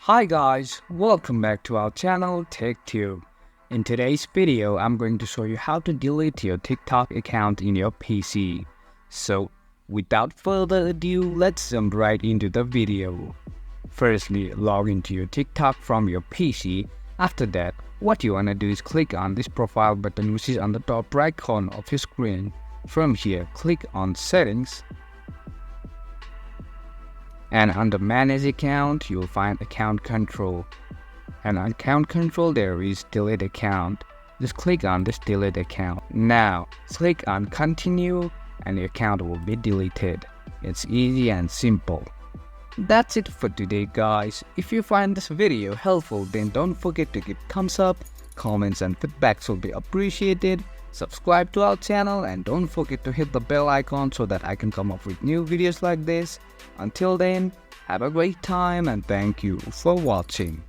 Hi guys, welcome back to our channel TechTube. In today's video, I'm going to show you how to delete your TikTok account in your PC. So, without further ado, let's jump right into the video. Firstly, log into your TikTok from your PC. After that, what you wanna do is click on this profile button which is on the top right corner of your screen. From here, click on Settings. And under Manage Account, you'll find Account Control. And on Account Control, there is Delete Account. Just click on this Delete Account. Now, click on Continue and your account will be deleted. It's easy and simple. That's it for today guys. If you find this video helpful, then don't forget to give thumbs up, comments and feedbacks will be appreciated. Subscribe to our channel and don't forget to hit the bell icon so that I can come up with new videos like this. Until then, have a great time and thank you for watching.